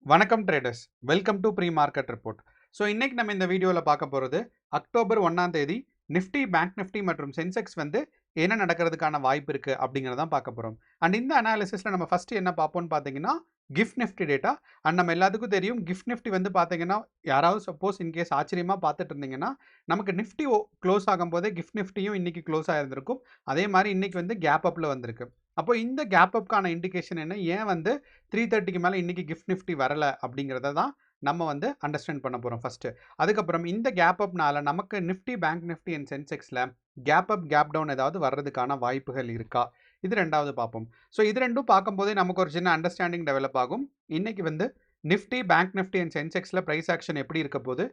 வணக்கம் traders, welcome to pre market report. So இன்னைக்கு நம்ம இந்த வீடியோவில் பார்க்க போகிறது அக்டோபர் 1 நிஃப்டி, பேங்க் நிஃப்டி மற்றும் சென்செக்ஸ் வந்து என்ன நடக்கிறதுக்கான வாய்ப்பு இருக்குது அப்படிங்கிறதான் பார்க்க போகிறோம். அண்ட் இந்த அனாலிசிஸில் நம்ம ஃபஸ்ட்டு என்ன பார்ப்போம்னு பார்த்தீங்கன்னா கிஃப்ட் நிஃப்டி டேட்டா. அண்ட் நம்ம எல்லாத்துக்கும் தெரியும் கிஃப்ட் நிஃப்டி வந்து பார்த்தீங்கன்னா யாராவது சப்போஸ் இன்கேஸ் ஆச்சரியமாக பார்த்துட்டு இருந்தீங்கன்னா நமக்கு நிஃப்டி க்ளோஸ் ஆகும்போதே கிஃப்ட் நிஃப்டியும் இன்னைக்கு க்ளோஸ் ஆகிருந்திருக்கும். அதே மாதிரி இன்னைக்கு வந்து கேப் அப்பில் வந்திருக்கு. அப்போ இந்த கேப் அப்கான இண்டிகேஷன் என்ன, ஏன் வந்து 330க்கு மேலே இன்றைக்கி கிஃப்ட் நிஃப்டி வரலை அப்படிங்கிறத தான் நம்ம வந்து அண்டர்ஸ்டாண்ட் பண்ண போகிறோம் ஃபஸ்ட்டு. அதுக்கப்புறம் இந்த கேப் அப்னால நமக்கு நிஃப்டி, பேங்க் நிஃப்டி அண்ட் சென்செக்ஸில் கேப் அப், கேப் டவுன் ஏதாவது வர்றதுக்கான வாய்ப்புகள் இருக்கா, இது ரெண்டாவது பார்ப்போம். ஸோ இது ரெண்டும் பார்க்கும்போதே நமக்கு ஒரு சின்ன அண்டர்ஸ்டாண்டிங் டெவலப் ஆகும். இன்றைக்கி வந்து நிஃப்டி, பேங்க் நிஃப்டி அண்ட் சென்செக்ஸில் ப்ரைஸ் ஆக்ஷன் எப்படி இருக்க போது,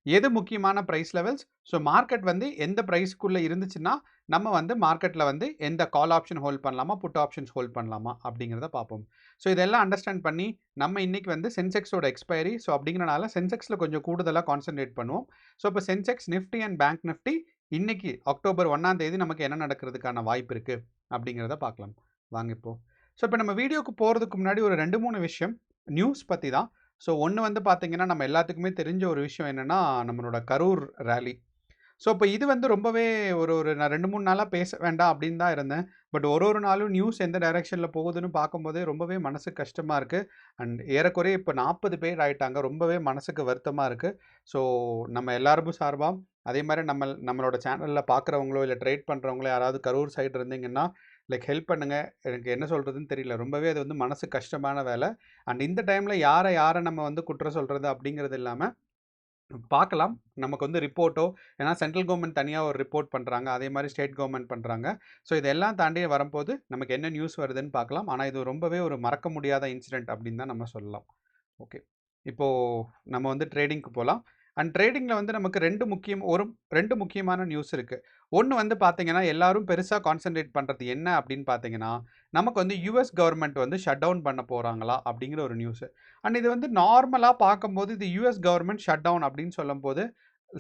எது முக்கியமான ப்ரைஸ் லெவல்ஸ், ஸோ மார்க்கெட் வந்து எந்த ப்ரைஸ்க்குள்ளே இருந்துச்சுன்னா நம்ம வந்து மார்க்கெட்டில் வந்து எந்த கால் ஆப்ஷன் ஹோல்ட் பண்ணலாமா, புட் ஆப்ஷன்ஸ் ஹோல்ட் பண்ணலாமா அப்படிங்கிறத பார்ப்போம். ஸோ இதெல்லாம் அண்டர்ஸ்டாண்ட் பண்ணி நம்ம இன்றைக்கி வந்து சென்செக்ஸோட எக்ஸ்பைரி, ஸோ அப்படிங்கிறனால சென்செக்ஸில் கொஞ்சம் கூடுதலாக கான்சன்ட்ரேட் பண்ணுவோம். ஸோ இப்போ Sensex, Nifty and bank Nifty இன்றைக்கி அக்டோபர் 1 நமக்கு என்ன நடக்கிறதுக்கான வாய்ப்பு இருக்குது அப்படிங்கிறத பார்க்கலாம் வாங்க இப்போது. ஸோ இப்போ நம்ம வீடியோக்கு போகிறதுக்கு முன்னாடி ஒரு 2-3 விஷயம் நியூஸ் பற்றி தான். ஸோ ஒன்று வந்து பார்த்தீங்கன்னா நம்ம எல்லாத்துக்குமே தெரிஞ்ச ஒரு விஷயம் என்னென்னா நம்மளோட கரூர் ரேலி. ஸோ இப்போ இது வந்து ரொம்பவே நான் 2-3 நாளாக பேச வேண்டாம் அப்படின்னு தான் இருந்தேன். பட் ஒரு நாளும் நியூஸ் எந்த டைரெக்ஷனில் போகுதுன்னு பார்க்கும்போதே ரொம்பவே மனசுக்கு கஷ்டமாக இருக்குது. அண்ட் ஏறக்குறைய இப்போ 40 பேர் ஆகிட்டாங்க. ரொம்பவே மனசுக்கு வருத்தமாக இருக்குது. ஸோ நம்ம எல்லாருக்கும் சார்பாக, அதே மாதிரி நம்மளோட சேனலில் பார்க்குறவங்களோ இல்லை ட்ரேட் பண்ணுறவங்களோ யாராவது கரூர் சைடு இருந்தீங்கன்னா ஹெல்ப் பண்ணுங்கள். எனக்கு என்ன சொல்கிறதுன்னு தெரியல. ரொம்பவே அது வந்து மனசு கஷ்டமான வேலை. அண்ட் இந்த டைமில் யாரை நம்ம வந்து குற்றம் சொல்கிறது அப்படிங்கிறது இல்லாமல் பார்க்கலாம். நமக்கு வந்து ரிப்போர்ட்டோ, ஏன்னா சென்ட்ரல் கவர்மெண்ட் தனியாக ஒரு ரிப்போர்ட் பண்ணுறாங்க, அதே மாதிரி ஸ்டேட் கவர்மெண்ட் பண்ணுறாங்க. ஸோ இதெல்லாம் தாண்டி வரும்போது நமக்கு என்ன நியூஸ் வருதுன்னு பார்க்கலாம். ஆனால் இது ரொம்பவே ஒரு மறக்க முடியாத இன்சிடென்ட் அப்படின்னு தான் நம்ம சொல்லலாம். ஓகே, இப்போது நம்ம வந்து ட்ரேடிங்க்கு போகலாம். அண்ட் ட்ரேடிங்கில் வந்து நமக்கு ரெண்டு முக்கியமான நியூஸ் இருக்குது. ஒன்று வந்து பார்த்தீங்கன்னா எல்லாரும் பெருசாக கான்சன்ட்ரேட் பண்ணுறது என்ன அப்படின்னு பார்த்தீங்கன்னா நமக்கு வந்து யூஎஸ் கவர்மெண்ட் வந்து ஷட் டவுன் பண்ண போகிறாங்களா அப்படிங்கிற ஒரு நியூஸு. அண்ட் இது வந்து நார்மலாக பார்க்கும்போது இது யூஎஸ் கவர்மெண்ட் ஷட் டவுன் அப்படின்னு சொல்லும்போது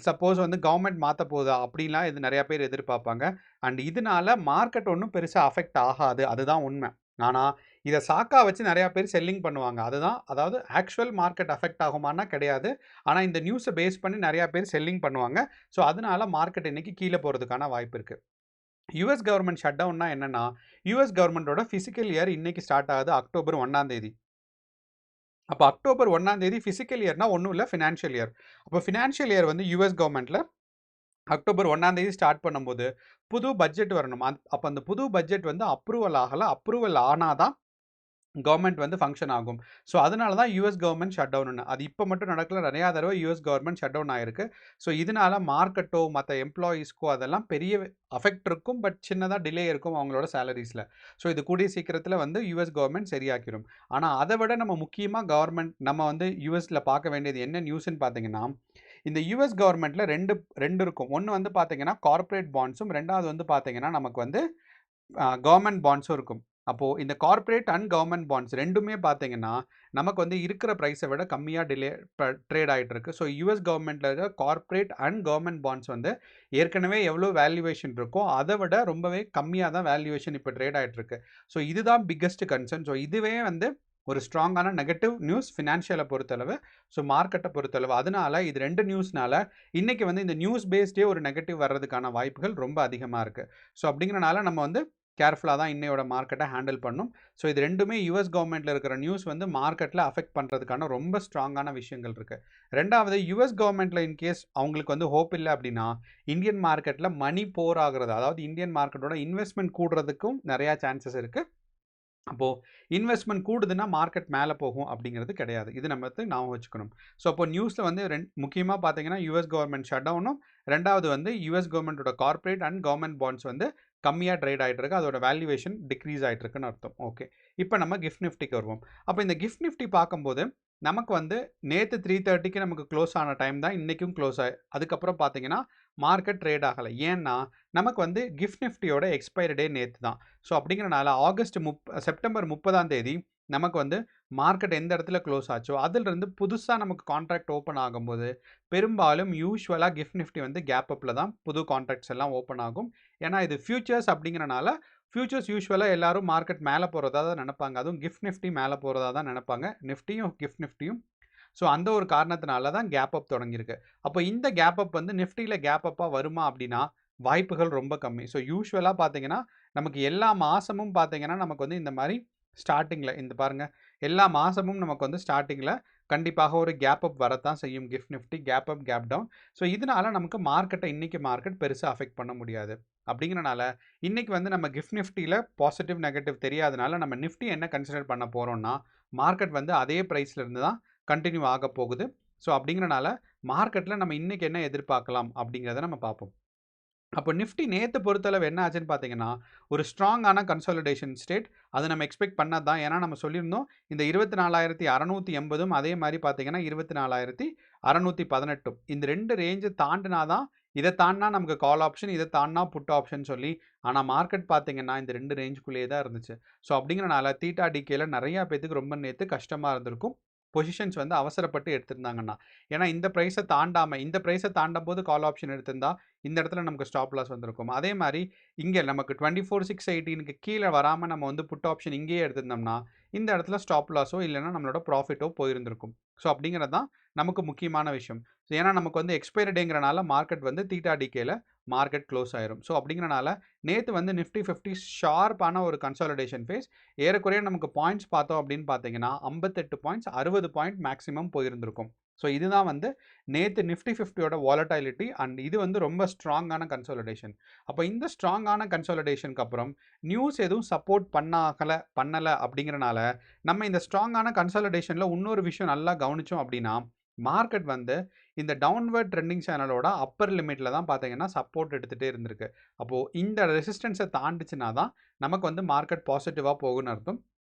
சப்போஸ் வந்து கவர்மெண்ட் மாற்ற போகுதா அப்படின்லாம் இது நிறையா பேர் எதிர்பார்ப்பாங்க. அண்ட் இதனால மார்க்கெட் ஒன்றும் பெருசாக அஃபெக்ட் ஆகாது, அதுதான் உண்மை. ஆனால் இதை சாக்கா வச்சு நிறையா பேர் செல்லிங் பண்ணுவாங்க. அதுதான், அதாவது ஆக்சுவல் மார்க்கெட் அஃபெக்ட் ஆகுமானா கிடையாது. ஆனால் இந்த நியூஸை பேஸ் பண்ணி நிறையா பேர் செல்லிங் பண்ணுவாங்க. ஸோ அதனால மார்க்கெட் இன்னைக்கு கீழே போகிறதுக்கான வாய்ப்பு இருக்குது. யூஎஸ் கவர்மெண்ட் ஷட் டவுன்னா என்னன்னா, யூஎஸ் கவர்மெண்டோட ஃபிசிக்கல் இயர் இன்னைக்கு ஸ்டார்ட் ஆகுது அக்டோபர் 1. அப்போ அக்டோபர் 1 ஃபிசிக்கல் இயர்னா ஒன்றும் இல்லை, ஃபினான்ஷியல் இயர். அப்போ ஃபினான்ஷியல் இயர் வந்து யூஎஸ் கவர்மெண்ட்டில் அக்டோபர் 1 ஸ்டார்ட் பண்ணும்போது புது பட்ஜெட் வரணும். அப்போ அந்த புது பட்ஜெட் வந்து அப்ரூவல் ஆகலை. அப்ரூவல் ஆனால் தான் கவர்மெண்ட் வந்து ஃபங்க்ஷன் ஆகும். ஸோ அதனால தான் யூஎஸ் கவர்மெண்ட் ஷட் டவுன்னு. அது இப்போ மட்டும் நடக்கல, நிறையா தடவை யூஎஸ் கவர்மெண்ட் ஷட் டவுன் ஆகிருக்கு. ஸோ இதனால மார்க்கெட்டோ மற்ற எம்ப்ளாயீஸ்க்கோ அதெல்லாம் பெரிய அஃபெக்ட் இருக்கும். பட் சின்னதாக டிலே இருக்கும் அவங்களோட சேலரிஸில். ஸோ இது கூடிய சீக்கிரத்தில் வந்து யூஎஸ் கவர்மெண்ட் சரியாக்கிடும். ஆனால் அதை விட நம்ம முக்கியமாக நம்ம வந்து யூஎஸில் பார்க்க வேண்டியது என்ன நியூஸ்ன்னு பார்த்தீங்கன்னா, இந்த யூஎஸ் கவர்மெண்ட்டில் ரெண்டு இருக்கும். ஒன்று வந்து பார்த்தீங்கன்னா கார்ப்பரேட் பாண்ட்ஸும், ரெண்டாவது வந்து பார்த்தீங்கன்னா நமக்கு வந்து கவர்மெண்ட் பாண்ட்ஸும் இருக்கும். அப்போது இந்த கார்ப்பரேட் அண்ட் கவர்மெண்ட் பாண்ட்ஸ் ரெண்டுமே பார்த்தீங்கன்னா நமக்கு வந்து இருக்கிற ப்ரைஸை விட கம்மியாக ட்ரேட் ஆகிட்டு இருக்கு. ஸோ யூஎஸ் கவர்மெண்ட்டில் இருக்க கார்ப்பரேட் அண்ட் கவர்மெண்ட் பாண்ட்ஸ் வந்து ஏற்கனவே எவ்வளோ வேல்யூவேஷன் இருக்கோ அதை விட ரொம்பவே கம்மியாக தான் வேல்யூவேஷன் இப்போ ட்ரேட் ஆகிட்டு இருக்கு. ஸோ இதுதான் பிக்கஸ்ட் கன்சர்ன். ஸோ இதுவே வந்து ஒரு ஸ்ட்ராங்கான நெகட்டிவ் நியூஸ் ஃபினான்ஷியலை பொறுத்தளவு, ஸோ மார்க்கெட்டை பொறுத்தளவு. அதனால இது ரெண்டு நியூஸ்னால இன்றைக்கி வந்து இந்த நியூஸ் பேஸ்டே ஒரு நெகட்டிவ் வர்றதுக்கான வாய்ப்புகள் ரொம்ப அதிகமாக இருக்குது. ஸோ அப்படிங்கிறனால நம்ம வந்து கேர்ஃபுல்லாக தான் இன்னையோட மார்க்கெட்டை ஹேண்டில் பண்ணும். ஸோ இது ரெண்டுமே யூஎஸ் கவர்மெண்ட்டில் இருக்கிற நியூஸ் வந்து மார்க்கெட்டில் அஃபெக்ட் பண்ணுறதுக்கான ரொம்ப ஸ்ட்ராங்கான விஷயங்கள் இருக்குது. ரெண்டாவது, யூஎஸ் கவர்மெண்ட்டில் இன்கேஸ் அவங்களுக்கு வந்து ஹோப் இல்லை அப்படின்னா இந்தியன் மார்க்கெட்டில் மணி போர் ஆகிறது, அதாவது இந்தியன் மார்க்கெட்டோட இன்வெஸ்ட்மெண்ட் கூடுறதுக்கும் நிறையா சான்சஸ் இருக்குது. அப்போது இன்வெஸ்ட்மெண்ட் கூடுதுன்னா மார்க்கெட் மேலே போகும் அப்படிங்கிறது கிடையாது. இது நம்ம ஞாபகம் வச்சுக்கணும். ஸோ அப்போ நியூஸில் வந்து முக்கியமாக பார்த்தீங்கன்னா யூஎஸ் கவர்மெண்ட் ஷட் டவுனும், ரெண்டாவது வந்து யூஎஸ் கவர்மெண்ட்டோட கார்ப்பரேட் அண்ட் கவர்மெண்ட் பாண்ட்ஸ் வந்து கம்மியாக ட்ரேட் ஆகிட்டு இருக்கு, அதோட வேல்யூவேஷன் டிக்ரீஸ் ஆகிட்டு இருக்குன்னு அர்த்தம். ஓகே, இப்போ நம்ம கிஃப்ட் நிஃப்டிக்கு வருவோம். அப்போ இந்த கிஃப்ட் நிஃப்டி பார்க்கும்போது நமக்கு வந்து நேற்று 3:30க்கு நமக்கு க்ளோஸ் ஆன டைம் தான் இன்றைக்கும் க்ளோஸ் அதுக்கப்புறம் பார்த்தீங்கன்னா மார்க்கெட் ட்ரேட் ஆகலை. ஏன்னா நமக்கு வந்து கிஃப்ட் நிஃப்டியோட எக்ஸ்பைரி டே நேற்று தான். ஸோ அப்படிங்கிறனால செப்டம்பர் 30 நமக்கு வந்து மார்க்கெட் எந்த இடத்துல க்ளோஸ் ஆச்சோ அதிலிருந்து புதுசாக நமக்கு கான்ட்ராக்ட் ஓப்பன் ஆகும்போது பெரும்பாலும் யூஸ்வலாக கிஃப்ட் நிஃப்டி வந்து கேப் அப்பில் தான் புது கான்ட்ராக்ட்ஸ் எல்லாம் ஓப்பன் ஆகும். ஏன்னா இது ஃபியூச்சர்ஸ் அப்படிங்கிறனால ஃபியூச்சர்ஸ் யூசுவலாக எல்லாரும் மார்க்கெட் மேலே போகிறதா தான் நினைப்பாங்க. அதுவும் கிஃப்ட் நிஃப்டி மேலே போகிறதா தான் நினைப்பாங்க. நிஃப்டியும் கிஃப்ட் நிஃப்டியும். ஸோ அந்த ஒரு காரணத்தினால தான் கேப் அப் தொடங்கியிருக்கு. அப்போ இந்த கேப் அப் வந்து நிஃப்டியில் கேப் அப்பாக வருமா அப்படின்னா வாய்ப்புகள் ரொம்ப கம்மி. ஸோ யூசுவலாக பார்த்தீங்கன்னா நமக்கு எல்லா மாதமும் பார்த்தீங்கன்னா நமக்கு வந்து இந்த மாதிரி ஸ்டார்டிங்கில் இந்த பாருங்கள், எல்லா மாதமும் நமக்கு வந்து ஸ்டார்டிங்கில் கண்டிப்பாக ஒரு கேப் அப் வரத்தான் செய்யும். Gift Nifty gap up gap down. So இதனால நமக்கு மார்க்கெட்டை இன்றைக்கி மார்க்கெட் பெருசாக அஃபெக்ட் பண்ண முடியாது. அப்படிங்கிறனால இன்றைக்கி வந்து நம்ம கிஃப்ட் நிஃப்டியில் பாசிட்டிவ் நெகட்டிவ் தெரியாதனால நம்ம நிஃப்டி என்ன கன்சிடர் பண்ண போகிறோம்னா மார்க்கெட் வந்து அதே ப்ரைஸில் இருந்து தான் கண்டினியூ ஆக போகுது. ஸோ அப்படிங்கிறனால மார்க்கெட்டில் நம்ம இன்றைக்கி என்ன எதிர்பார்க்கலாம் அப்படிங்கிறத நம்ம பார்ப்போம். அப்போ நிஃப்டி நேற்று பொறுத்தளவு என்ன ஆச்சுன்னு பார்த்தீங்கன்னா ஒரு ஸ்ட்ராங்கான கன்சாலிடேஷன் ஸ்டேட். அதை நம்ம எக்ஸ்பெக்ட் பண்ணது தான். ஏன்னா நம்ம சொல்லியிருந்தோம் இந்த 24,680 அதே மாதிரி பார்த்தீங்கன்னா 24,618 இந்த 2 ரேஞ்சு தாண்டினா தான் இதை தாண்டினா நமக்கு கால் ஆப்ஷன், இதை தாண்டினா புட் ஆப்ஷன் சொல்லி. ஆனால் மார்க்கெட் பார்த்தீங்கன்னா இந்த 2 ரேஞ்சுக்குள்ளேயே தான் இருந்துச்சு. ஸோ அப்படிங்கிறனால தீட்டா டிகேல நிறையா பேத்துக்கு ரொம்ப நேற்று கஷ்டமாக இருந்திருக்கும். பொசிஷன்ஸ் வந்து அவசரப்பட்டு எடுத்திருந்தாங்கன்னா. ஏன்னா இந்த ப்ரைஸை தாண்டாமல் இந்த ப்ரைஸை தாண்டும் போது கால் ஆப்ஷன் எடுத்திருந்தா இந்த இடத்துல நமக்கு ஸ்டாப் லாஸ் வந்திருக்கும். அதே மாதிரி இங்கே நமக்கு 24,618க்கு கீழே வராமல் நம்ம வந்து புட் ஆப்ஷன் இங்கேயே எடுத்திருந்தோம்னா இந்த இடத்துல ஸ்டாப் லாஸோ இல்லைன்னா நம்மளோட ப்ராஃபிட்டோ போயிருந்திருக்கும். ஸோ அப்படிங்கிறது தான் நமக்கு முக்கியமான விஷயம். ஏன்னா நமக்கு வந்து எக்ஸ்பைரி டேங்கிறனால மார்க்கெட் வந்து தீட்டா டிகேல மார்க்கெட் க்ளோஸ் ஆயிரும். ஸோ அப்படிங்கிறனால நேற்று வந்து நிஃப்டி 50 ஷார்ப்பான ஒரு கன்சாலிடேஷன் ஃபேஸ். ஏறக்குறைய நமக்கு பாயிண்ட்ஸ் பார்த்தோம் அப்படின்னு பார்த்தீங்கன்னா 58 பாயிண்ட்ஸ் 60 பாயிண்ட் மேக்ஸிமம் போயிருந்திருக்கும். ஸோ இதுதான் வந்து நேற்று நிஃப்டி 50யோட வாலட்டாலிட்டி அண்ட் இது வந்து ரொம்ப ஸ்ட்ராங்கான கன்சாலிடேஷன். அப்போ இந்த ஸ்ட்ராங்கான கன்சாலிடேஷனுக்கு அப்புறம் நியூஸ் எதுவும் சப்போர்ட் பண்ணலை அப்படிங்கிறனால நம்ம இந்த ஸ்ட்ராங்கான கன்சாலிடேஷனில் இன்னொரு விஷயம் நல்லா கவனித்தோம் அப்படின்னா மார்க்கெட் வந்து இந்த டவுன்வர்ட் ட்ரெண்டிங் சேனலோட அப்பர் லிமிட்டில் தான் பார்த்தீங்கன்னா சப்போர்ட் எடுத்துகிட்டே இருந்திருக்கு. அப்போது இந்த ரெசிஸ்டன்ஸை தாண்டிச்சுனா தான் நமக்கு வந்து மார்க்கெட் பாசிட்டிவாக போகுன்னு அர்த்தம்.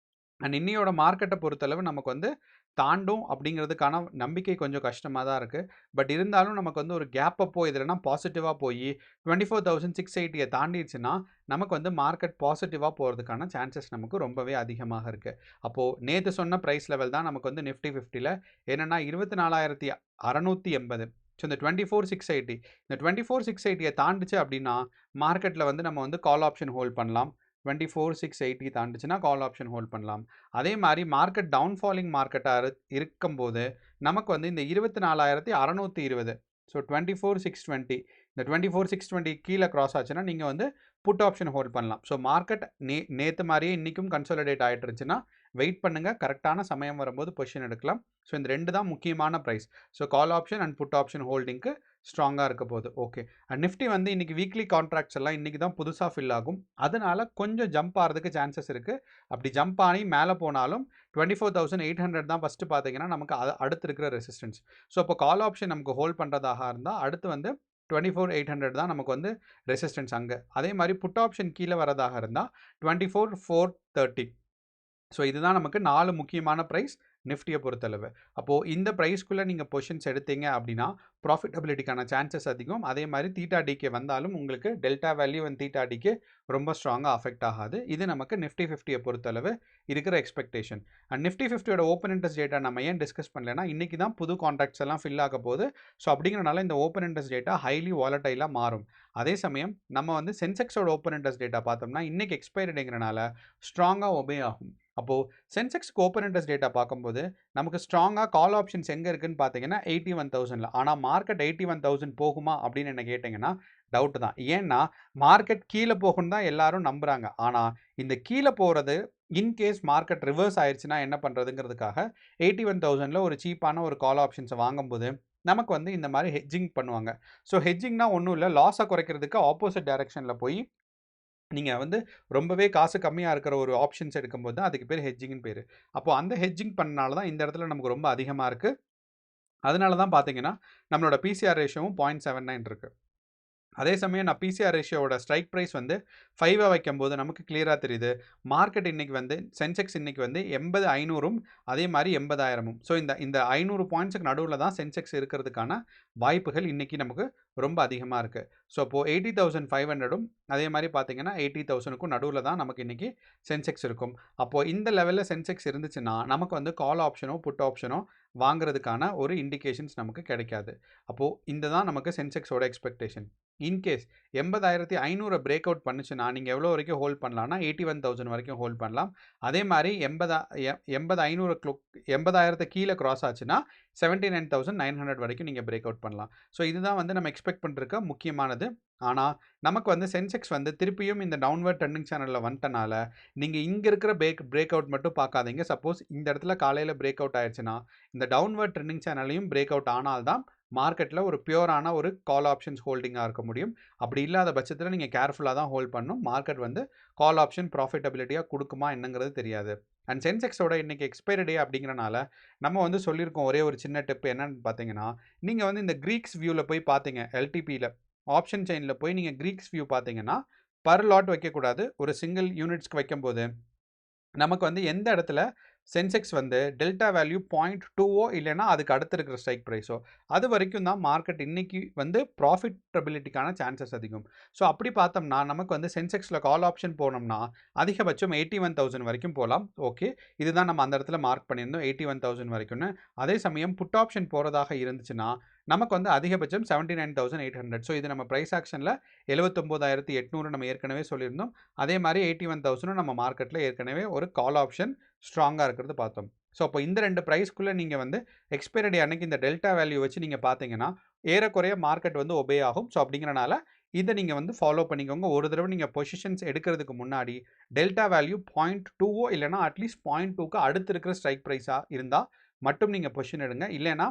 அண்ட் இன்னையோட மார்க்கெட்டை பொறுத்தளவு நமக்கு வந்து தாண்டும் அப்படிங்கிறதுக்கான நம்பிக்கை கொஞ்சம் கஷ்டமாக தான் இருக்குது. பட் இருந்தாலும் நமக்கு வந்து ஒரு கேப் அப்போ இதுலனா பாசிட்டிவாக போய் 24,680 தாண்டிடுச்சுன்னா நமக்கு வந்து மார்க்கெட் பாசிட்டிவாக போகிறதுக்கான சான்சஸ் நமக்கு ரொம்பவே அதிகமாக இருக்குது. அப்போது நேற்று சொன்ன ப்ரைஸ் லெவல் தான் நமக்கு வந்து நிஃப்டி 50ல் என்னென்னா 24,680. ஸோ இந்த 24,680 இந்த 24,680 தாண்டிச்சு அப்படின்னா மார்க்கெட்டில் வந்து நம்ம வந்து கால் ஆப்ஷன் ஹோல்ட் பண்ணலாம். 24,680 தாண்டுச்சுன்னா கால் ஆப்ஷன் ஹோல்ட் பண்ணலாம். அதே மாதிரி மார்க்கெட் டவுன்ஃபாலிங் மார்க்கெட்டாக இருக்கும்போது நமக்கு வந்து இந்த 24,620 ஸோ 24,620 இந்த 24,620 கீழே கிராஸ் ஆச்சுன்னா நீங்கள் வந்து புட் ஆப்ஷன் ஹோல்ட் பண்ணலாம். ஸோ மார்க்கெட் நேற்று மாதிரியே இன்றைக்கும் கன்சாலிடேட் ஆகிட்டு இருந்துச்சுன்னா வெயிட் பண்ணுங்கள், கரெக்டான சமயம் வரும்போது பொசிஷன் எடுக்கலாம். ஸோ இந்த 2 தான் முக்கியமான price. So call option and put option ஹோல்டிங்க்கு ஸ்ட்ராங்காக இருக்க போகுது. ஓகே. அண்ட் நிஃப்டி வந்து இன்றைக்கி வீக்லி கான்ட்ராக்ட்ஸ் எல்லாம் இன்றைக்கி தான் புதுசாக ஃபில் ஆகும். அதனால் கொஞ்சம் ஜம்ப் ஆகிறதுக்கு சான்சஸ் இருக்குது. அப்படி ஜம்ப் ஆகி மேலே போனாலும் 24,800 தான் ஃபஸ்ட்டு பார்த்தீங்கன்னா நமக்கு அடுத்து இருக்கிற ரெசிஸ்டன்ஸ். ஸோ அப்போ கால் ஆப்ஷன் நமக்கு ஹோல்ட் பண்ணுறதாக இருந்தால் அடுத்து வந்து 24,800 தான் நமக்கு வந்து ரெசிஸ்டன்ஸ் அங்கே. அதே மாதிரி புட் ஆப்ஷன் கீழே வரதாக இருந்தால் 24,430. ஸோ இதுதான் நமக்கு 4 முக்கியமான ப்ரைஸ் நிஃப்டியை பொறுத்தளவு. அப்போது இந்த ப்ரைஸ்க்குள்ளே நீங்கள் பொசிஷன்ஸ் எடுத்தீங்க அப்படின்னா ப்ராஃபிட்டபிலிட்டிக்கான சான்சஸ் அதிகம். அதே மாதிரி தீட்டா டிகே வந்தாலும் உங்களுக்கு delta value and theta decay ரொம்ப ஸ்ட்ராங்காக அஃபெக்ட் ஆகாது. இது நமக்கு நிஃப்டி 50யை பொறுத்தளவு இருக்கிற எக்ஸ்பெக்டேஷன். அண்ட் நிஃப்டி 50யோட ஓப்பன் இன்ட்ரெஸ்ட் டேட்டா நம்ம ஏன் டிஸ்கஸ் பண்ணலைன்னா இன்றைக்கி தான் புது கான்ட்ராக்ட்ஸ் எல்லாம் ஃபில் ஆக போகுது. ஸோ அப்படிங்கிறனால இந்த ஓப்பன் இன்ட்ரெஸ்ட் டேட்டா ஹைலி வாலட்டைலாக மாறும். அதே சமயம் நம்ம வந்து சென்செக்ஸோட ஓப்பன் இன்ட்ரெஸ்ட் டேட்டா பார்த்தோம்னா இன்றைக்கி எக்ஸ்பைரி டேங்கிறனால ஸ்ட்ராங்காக ஒபே ஆகும். அப்போது சென்செக்ஸ்க்கு ஓப்பன் இன்ட்ரெஸ்ட் டேட்டா பார்க்கும்போது நமக்கு ஸ்ட்ராங்காக கால் ஆப்ஷன்ஸ் எங்கே இருக்குன்னு பார்த்தீங்கன்னா 81,000. ஆனால் மார்க்கெட் 81,000 போகுமா அப்படின்னு என்ன கேட்டிங்கன்னா டவுட் தான். ஏன்னா மார்க்கெட் கீழே போகுன்னு தான் எல்லாரும் நம்புகிறாங்க. ஆனால் இந்த கீழே போகிறது இன்கேஸ் மார்க்கெட் ரிவர்ஸ் ஆயிடுச்சுன்னா என்ன பண்ணுறதுங்கிறதுக்காக 81,000ல் ஒரு சீப்பான ஒரு கால் ஆப்ஷன்ஸை வாங்கும்போது நமக்கு வந்து இந்த மாதிரி ஹெட்ஜிங் பண்ணுவாங்க. ஸோ ஹெட்ஜிங்னா ஒன்றும் இல்லை, லாஸை குறைக்கிறதுக்கு ஆப்போசிட் டைரெக்ஷனில் போய் நீங்கள் வந்து ரொம்பவே காசு கம்மியாக இருக்கிற ஒரு ஆப்ஷன்ஸ் எடுக்கும்போது தான் அதுக்கு பேர் ஹெட்ஜிங்னு பேர். அப்போது அந்த ஹெட்ஜிங் பண்ணனால தான் இந்த இடத்துல நமக்கு ரொம்ப அதிகமாக இருக்குது. அதனால தான் பார்த்தீங்கன்னா நம்மளோட பிசிஆர் ரேஷியோவும் 0.79 இருக்குது. அதே சமயம் நான் பிசிஆர் ரேஷியோட ஸ்ட்ரைக் ப்ரைஸ் வந்து 5 வைக்கும்போது நமக்கு கிளியராக தெரியுது. மார்க்கெட் இன்றைக்கி வந்து சென்செக்ஸ் இன்றைக்கி வந்து 80,500ம் அதே மாதிரி 80,000ம். ஸோ இந்த 500 பாயிண்ட்ஸுக்கு நடுவில் தான் சென்செக்ஸ் இருக்கிறதுக்கான வாய்ப்புகள் இன்றைக்கி நமக்கு ரொம்ப அதிகமாக இருக்குது. ஸோ அப்போது 80,500ம் அதே மாதிரி பார்த்தீங்கன்னா 80,000க்கும் நடுவில் தான் நமக்கு இன்றைக்கி சென்செக்ஸ் இருக்கும். அப்போது இந்த லெவலில் சென்செக்ஸ் இருந்துச்சுன்னா நமக்கு வந்து கால் ஆப்ஷனோ புட் ஆப்ஷனோ வாங்குறதுக்கான ஒரு இண்டிகேஷன்ஸ் நமக்கு கிடைக்காது. அப்போது இந்த தான் நமக்கு சென்செக்ஸோட எக்ஸ்பெக்டேஷன். இன்கேஸ் 80,500 பிரேக் அவுட் பண்ணுச்சுன்னா நீங்கள் எவ்வளோ வரைக்கும் ஹோல்ட் பண்ணலாம்னா 81,000 வரைக்கும் ஹோல்ட் பண்ணலாம். அதே மாதிரி 80,000 கீழே கிராஸ் ஆச்சுன்னா 79,900 வரைக்கும் நீங்கள் பிரேக் அவுட் பண்ணலாம். ஸோ இதுதான் வந்து நம்ம எக்ஸ்பெக்ட் பண்ணிருக்க முக்கியமானது. ஆனால் நமக்கு வந்து சென்செக்ஸ் வந்து திருப்பியும் இந்த டவுன்வர்ட் ட்ரெண்டிங் சேனலில் வந்துட்டனால நீங்கள் இங்கே இருக்கிற பிரேக் அவுட் மட்டும் பார்க்காதீங்க. சப்போஸ் இந்த இடத்துல காலையில் பிரேக் அவுட் ஆயிடுச்சுன்னா இந்த டவுன்வர்ட் ட்ரெண்டிங் சேனலையும் பிரேக் அவுட் ஆனால்தான் மார்க்கெட்டில் ஒரு பியூரான ஒரு கால் ஆப்ஷன்ஸ் ஹோல்டிங்காக இருக்க முடியும். அப்படி இல்லாத பட்சத்தில் நீங்கள் கேர்ஃபுல்லாக தான் ஹோல்ட் பண்ணணும். மார்க்கெட் வந்து கால் ஆப்ஷன் ப்ராஃபிட்டபிலிட்டியாக கொடுக்குமா என்னங்கிறது தெரியாது. அண்ட் சென்செக்ஸோட இன்றைக்கி எக்ஸ்பைரி டே அப்படிங்கிறனால நம்ம வந்து சொல்லியிருக்கோம் ஒரே ஒரு சின்ன டிப் என்னன்னு பார்த்தீங்கன்னா, நீங்கள் வந்து இந்த க்ரீக்ஸ் வியூவில் போய் பார்த்தீங்க எல்டிபியில் ஆப்ஷன் செயினில் போய் நீங்கள் க்ரீக்ஸ் வியூ பார்த்தீங்கன்னா பர் லாட் வைக்கக்கூடாது. ஒரு சிங்கிள் யூனிட்ஸ்க்கு வைக்கும்போது நமக்கு வந்து எந்த இடத்துல சென்செக்ஸ் வந்து டெல்டா வேல்யூ 0.2 இல்லைன்னா அதுக்கு அடுத்து இருக்கிற ஸ்ட்ரைக் ப்ரைஸோ அது வரைக்கும் தான் மார்க்கெட் இன்னைக்கு வந்து ப்ராஃபிட்டபிலிட்டிக்கான சான்சஸ் அதிகம். ஸோ அப்படி பார்த்தோம்னா நமக்கு வந்து சென்செக்ஸில் கால் ஆப்ஷன் போனோம்னா அதிகபட்சம் 81,000 வரைக்கும் போகலாம். ஓகே, இதுதான் நம்ம அந்த இடத்துல மார்க் பண்ணியிருந்தோம் 81,000 வரைக்கும்னு. அதே சமயம் புட் ஆப்ஷன் போகிறதாக இருந்துச்சுன்னா நமக்கு வந்து அதிகபட்சம் 79,800. ஸோ இது நம்ம ப்ரைஸ் ஆக்ஷனில் 79,800 நம்ம ஏற்கனவே சொல்லியிருந்தோம். அதே மாதிரி 81,000 நம்ம மார்க்கெட்டில் ஏற்கனவே ஒரு கால் ஆப்ஷன் ஸ்ட்ராங்காக இருக்கிறது பார்த்தோம். ஸோ அப்போ இந்த ரெண்டு ப்ரைஸ்க்குள்ளே நீங்கள் வந்து எக்ஸ்பைரி டே அன்னைக்கு இந்த டெல்டா வேல்யூ வச்சு நீங்கள் பார்த்தீங்கன்னா ஏறக்குறைய மார்க்கெட் வந்து ஒபே ஆகும். ஸோ அப்படிங்கிறனால இதை நீங்கள் வந்து ஃபாலோ பண்ணிக்கோங்க. ஒரு தடவை நீங்கள் பொசிஷன்ஸ் எடுக்கிறதுக்கு முன்னாடி டெல்டா வேல்யூ 0.2 இல்லைனா அட்லீஸ்ட் 0.2க்கு அடுத்து இருக்கிற ஸ்ட்ரைக் ப்ரைஸாக இருந்தால் மட்டும் நீங்கள் பொசிஷன் எடுங்க. இல்லைனா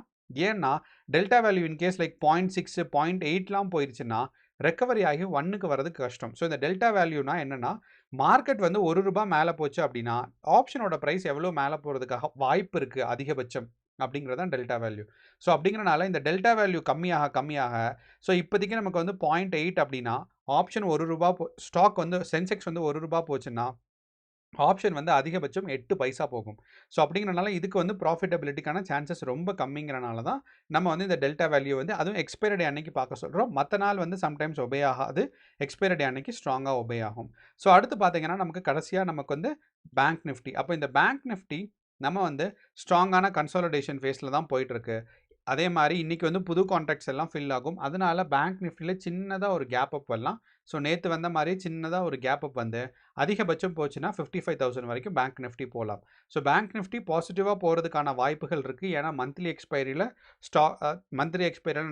ஏன்னா டெல்டா வேல்யூ இன்கேஸ் லைக் 0.6 0.8லாம் போயிடுச்சுன்னா ரெக்கவரி ஆகி 1க்கு வரதுக்கு கஷ்டம். ஸோ இந்த டெல்டா வேல்யூனா என்னென்னா மார்க்கெட் வந்து ₹1 மேலே போச்சு அப்படின்னா ஆப்ஷனோட ப்ரைஸ் எவ்வளோ மேலே போகிறதுக்காக வாய்ப்பு இருக்குது அதிகபட்சம் அப்படிங்கிறது தான் டெல்டா வேல்யூ. ஸோ அப்படிங்கிறனால இந்த டெல்டா வேல்யூ கம்மியாக ஸோ இப்போதைக்கு நமக்கு வந்து 0.8 அப்படின்னா ஆப்ஷன் ₹1 ஸ்டாக் வந்து சென்செக்ஸ் வந்து ₹1 போச்சுன்னா ஆப்ஷன் வந்து அதிகபட்சம் 8 பைசா போகும். ஸோ அப்படிங்கிறனால இதுக்கு வந்து ப்ராஃபிட்டபிலிட்டிக்கான சான்சஸ் ரொம்ப கம்மிங்கிறனால தான் நம்ம வந்து இந்த டெல்டா வேல்யூ வந்து அதுவும் எக்ஸ்பைரி டே அன்னைக்கு பார்க்க சொல்கிறோம். மற்ற நாள் வந்து சம்டைம்ஸ் ஒபே ஆகாது, எக்ஸ்பைரி டே அன்னைக்கு ஸ்ட்ராங்காக ஒபே ஆகும். ஸோ அடுத்து பார்த்தீங்கன்னா நமக்கு கடைசியாக நமக்கு வந்து பேங்க் நிஃப்டி. அப்போ இந்த பேங்க் நிஃப்டி நம்ம வந்து ஸ்ட்ராங்கான கன்சாலிடேஷன் ஃபேஸில் தான் போயிட்டுருக்கு. அதே மாதிரி இன்றைக்கி வந்து புது கான்ட்ராக்ட்ஸ் எல்லாம் ஃபில் ஆகும். அதனால பேங்க் நிஃப்டியில் சின்னதாக ஒரு கேப் அப் வரலாம். ஸோ நேற்று வந்த மாதிரி சின்னதாக ஒரு கேப் அப் வந்து அதிகபட்சம் போச்சுன்னா 55,000 வரைக்கும் பேங்க் நிஃப்டி போகலாம். ஸோ பேங்க் நிஃப்டி பாசிட்டிவாக போகிறதுக்கான வாய்ப்புகள் இருக்குது. ஏன்னா மந்த்லி எக்ஸ்பைரியில்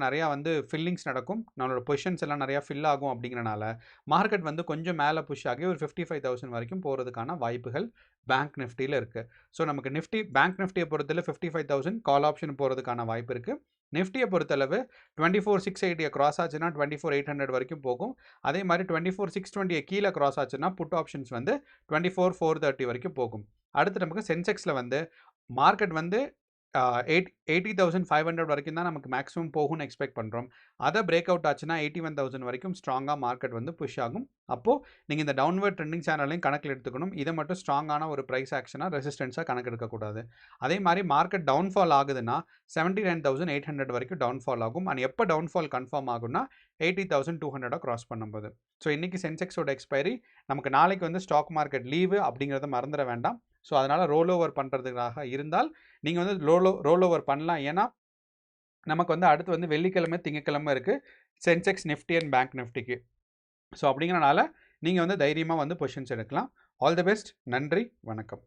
நிறையா வந்து ஃபில்லிங்ஸ் நடக்கும். நம்மளோட பொசிஷன்ஸ் எல்லாம் நிறையா ஃபில் ஆகும். அப்படிங்கிறனால மார்க்கெட் வந்து கொஞ்சம் மேலே புஷ் ஆகி ஒரு 55,000 வரைக்கும் போகிறதுக்கான வாய்ப்புகள் பேங்க் நிஃப்டியில் இருக்குது. ஸோ நமக்கு பேங்க் நிஃப்டியை பொறுத்தல 55,000 கால் ஆப்ஷன் போகிறதுக்கான வாய்ப்பு இருக்குது. நிஃப்டியை பொறுத்தளவு 24,680 கிராஸ் ஆச்சுன்னா 24,800 வரைக்கும் போகும். அதே மாதிரி 24,620 கீழே கிராஸ் ஆச்சுன்னா புட் ஆப்ஷன்ஸ் வந்து 24,430 வரைக்கும் போகும். அடுத்து நமக்கு சென்செக்ஸில் வந்து மார்க்கெட் வந்து 80,500 வரைக்கும் தான் நமக்கு மேக்ஸிமம் போகும்னு எக்ஸ்பெக்ட் பண்ணுறோம். அதை பிரேக் அவுட் ஆச்சுன்னா 81,000 வரைக்கும் ஸ்ட்ராங்காக மார்க்கெட் வந்து புஷ் ஆகும். அப்போது நீங்கள் இந்த டவுன்வர்ட் ட்ரெண்டிங் சேனலையும் கணக்கில் எடுத்துக்கணும். இதை மட்டும் ஸ்ட்ராங்கான ஒரு ப்ரைஸ் ஆக்ஷனாக ரெசிஸ்டன்ஸாக கணக்கு எடுக்கக்கூடாது. அதே மாதிரி மார்க்கெட் டவுன்ஃபால் ஆகுதுன்னா 79,800 வரைக்கும் டவுன்ஃபால் ஆகும். அண்ட் எப்போ டவுன்ஃபால் கன்ஃபார்ம் ஆகும்னா 80,200 கிராஸ் பண்ணும்போது. ஸோ இன்றைக்கி சென்செக்ஸோட எக்ஸ்பைரி நமக்கு நாளைக்கு வந்து ஸ்டாக் மார்க்கெட் லீவு அப்படிங்கிறத மறந்துட வேண்டாம். ஸோ அதனால் ரோல் ஓவர் பண்ணுறதுக்காக இருந்தால் நீங்கள் வந்து ரோல் ஓவர் பண்ணலாம். ஏன்னா நமக்கு வந்து அடுத்து வந்து வெள்ளிக்கிழமை திங்கக்கிழமை இருக்குது சென்செக்ஸ் நிஃப்டி அண்ட் பேங்க் நிஃப்டிக்கு. ஸோ அப்படிங்கிறனால நீங்கள் வந்து தைரியமாக வந்து பொசிஷன்ஸ் எடுக்கலாம். All the best. நன்றி, வணக்கம்.